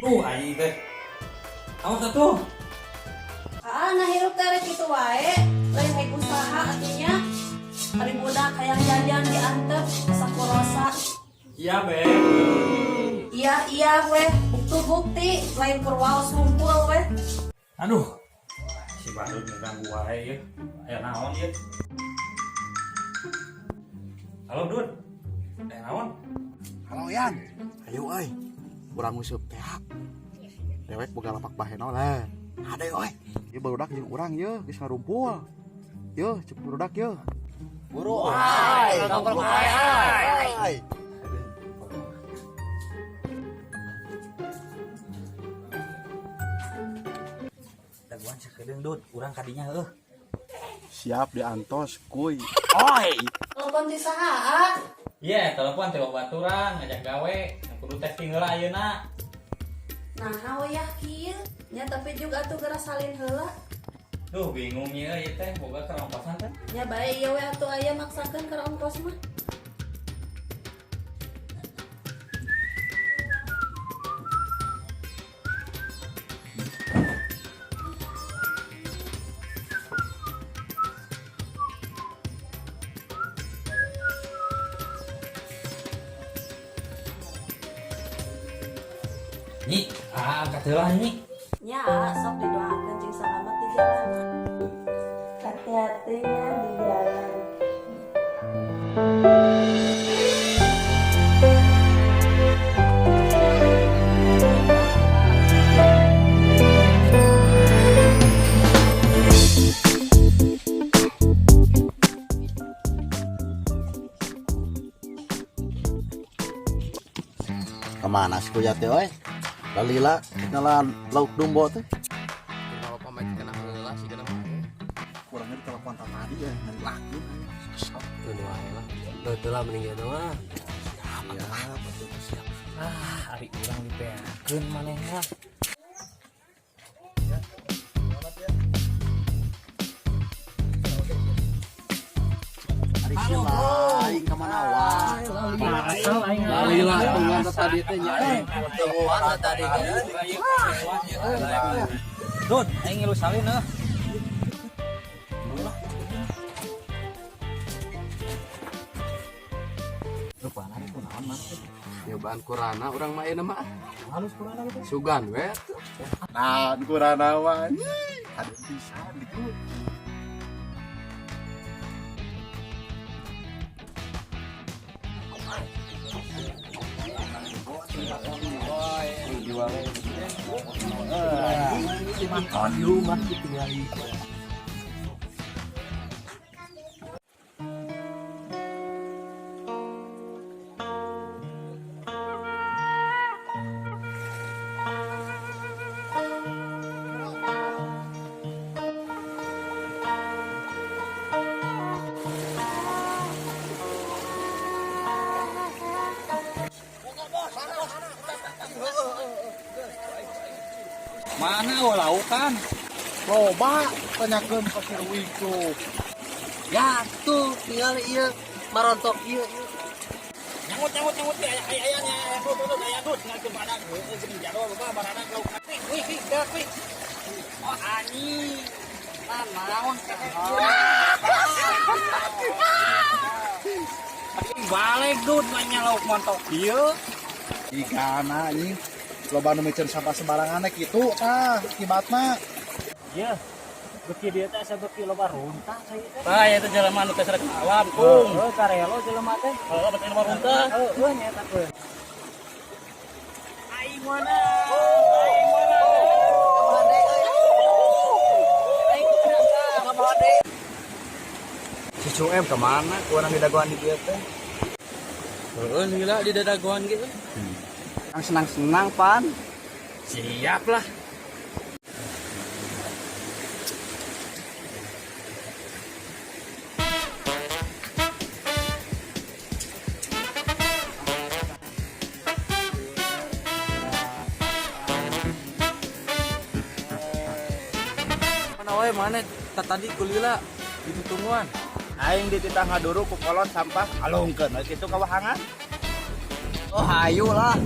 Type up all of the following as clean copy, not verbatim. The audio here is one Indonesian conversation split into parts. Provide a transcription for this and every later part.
Aing teh. Awas atuh. Nahirup tarik itu wae. Lain naik usaha artinya. Hari budak hayang jajan diantep sakurosa. Iya, Be. Iya weh. Bukti lain perwaos ngumpul weh. Aduh. Si Badut ngeganggu wae ya. Aya naon ya? Halo, Dut. Aya naon? Halo Yan, ayo euy. Urang nguseup teh. Dewek boga lapak baheno lah. Ada euy. Ieu barudak jeung urang ye geus ngarumpul. Yo, cepet barudak ye. Buru ai, nongkrong ai. Daguan sakedeung, Dut. Urang kadinya heuh. Siap diantos kuy. Oi. Telepon di saha? Iya, telepon teh baturan ngajak gawe. Yang kudu testing heula ayeuna. Nah, hawa yakin. Nya tapi juga atuh geura salin heula. Duh, bingung ya ieu teh boga kerongkosan teh. Nya bae ieu we atuh aya maksakeun ke ongkos mah. Nyi, angkat heula nyi. Nya sok didoakeun jeung salamet di jalan. Hati-hatinya di jalan. Kemana sih kuya teh euy? Lalila ngalan lauk dumbo teh. Kalau pamit kena heula sih kena mah. Kurangnya telepon tadi ya, ngelakuin. Teu wae lah. Teu lah mending gitu mah. Ya, betul siap. Ari urang dipeakeun manehna. Ari silai kemana wae? Lalila dengan tadi teh nya. Tungguan tadi kan. Dut, aing ngilu salin heuh. Rupana itu naon mah? Nyobaan kurana urang mah ieu mah. Halus kurang gitu. Sugan we. Nah, kurana wae. Ada bisa gitu. Mana laukan? Loba tanyakeun ka si Wiku. Ya tuh tinggal ieu marontok ieu. Nyamut teh ayahnya aya dut ngakeun badan heuh geuning jadol loba barana laukan. Wih, gerak wih. Oh ani. Naon balik dut mainnya lauk montok ieu. Igana anjing. Loba nu miceun sampah sembarangan kitu tah akibatna. Iya. Beki dia teh asa beki loba runtah saya teh. Ah, eta jelema nu teh sareng alam, Kung. Heuh, karelo jelema teh. Heeh, beki loba runtah. Heuh, nya eta teh. Aing mana? Aing mana? Si Cuem kemana? Kurang di dagoan di dieu teh. Heeh, lila di dadagoan gitu. Yang senang-senang pan. Siap lah. Mana wae mana tadi kulila di tungguan. Aing dititah ngaduru ku kolot sampah alungkeun kitu kawahangan. Oh hayu lah.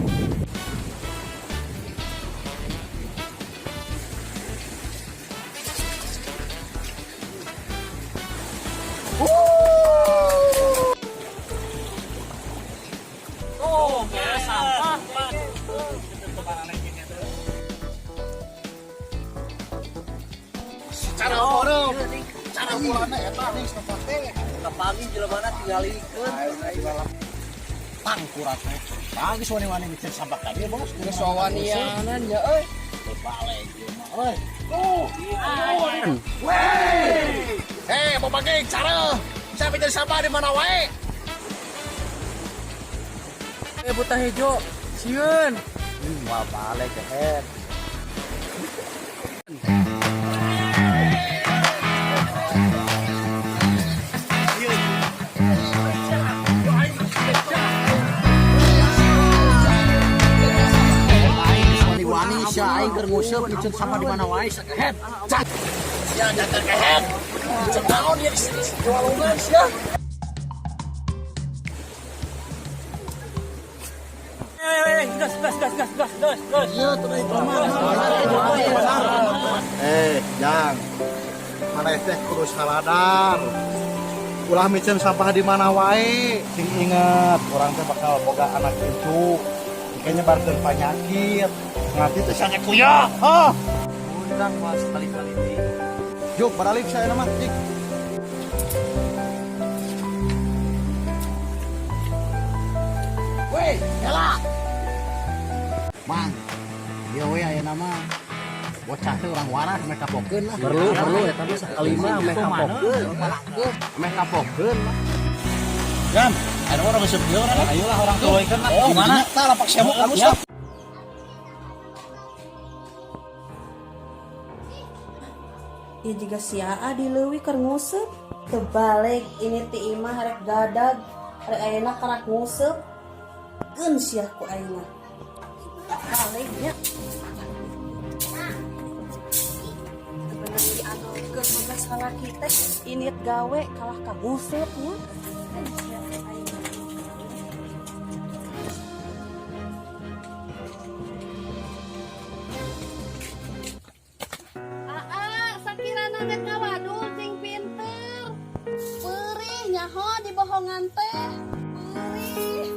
Ulana eta nih tempat teh. Pagi jelebana tinggalikeun. Tangkurat teh. Bagus wani-wani micen sampah tadi bos. Geus wawanianan ya euy. Balik ieu mah. Euy. Wey. Hei, Bapak Geng, cara. Saya micen sampah di mana wae? Buta hejo. Sieun. Wah, balik ke head. Wani sia aing keur nguseup micen sampah di mana wae sakehet. Ya jangan kehet. Cenaon ya jualungan sia. Gas. Iya, terus Jang. Mana teh kudu saladar. Ulah micen sampah di mana wae. Sing inget, orang teh bakal boga anak cucu. Kayaknya nyebarkeun penyakit. Nganti teh sanya kuya. Hah. Undang mas kali-kali ini. Juk, baralik saya nama, Dik. Weh, nyala. Mang, dia we aya nama. Bocah teh urang waras meh kapokeun lah. Perlu eta mah sakalima meh kapokeun. Meh kapokeun lah. Jam, ada orang ngesep dia orang. Ayolah orang tuloikeun lah. Gimana? Tah lapak semok anu sok. Ya jika sia di leuwih keur nguseup terbalik ini ti imah harek gadag harek ayeuna karak nguseup geun sia ku ayeuna baliknya bener diaturkeun bener salah kita ini gawe kalah ka nguseup nya sakirana net ngawadul sing pinter perih nyaho dibohongan teh perih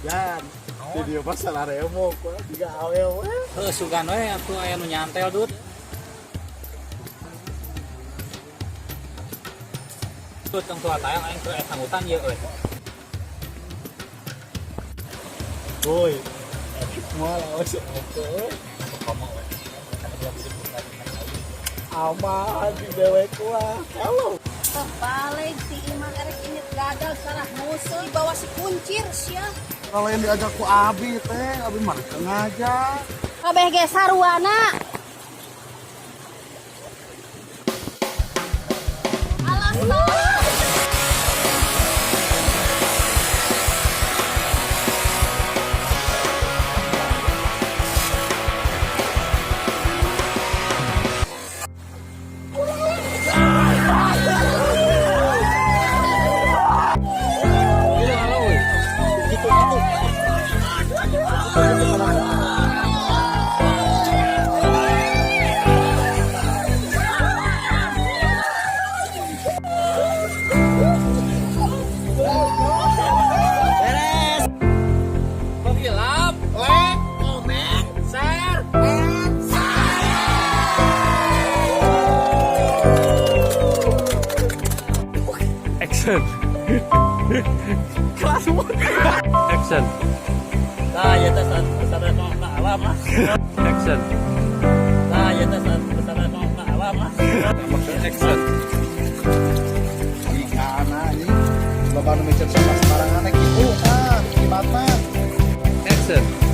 Jan, video masalah remok, tiga awel. Heuh sugan we atuh aya nu nyantel dut. Dut tong tua tayang aing teu eta hutan ieu euy. Woi, malah masuk oke. Aman di dewek lah. Halo. terbalik si imah erek ini gagal salah musuh dibawa si kuncir sia Kalau yang diajak ku Abi teh, Abi mah sengaja. kabeh ge sarwana alasan Pengilap, like, komen, share, and Action. kelas mode. Action. Nah, ya teh sadar kong tak alam ah. Action. Nah, ya teh sadar kong tak alam ah. Action. Di kana ini. Bapak nu micet sama sembarangan gitu, kibatna. ngusep.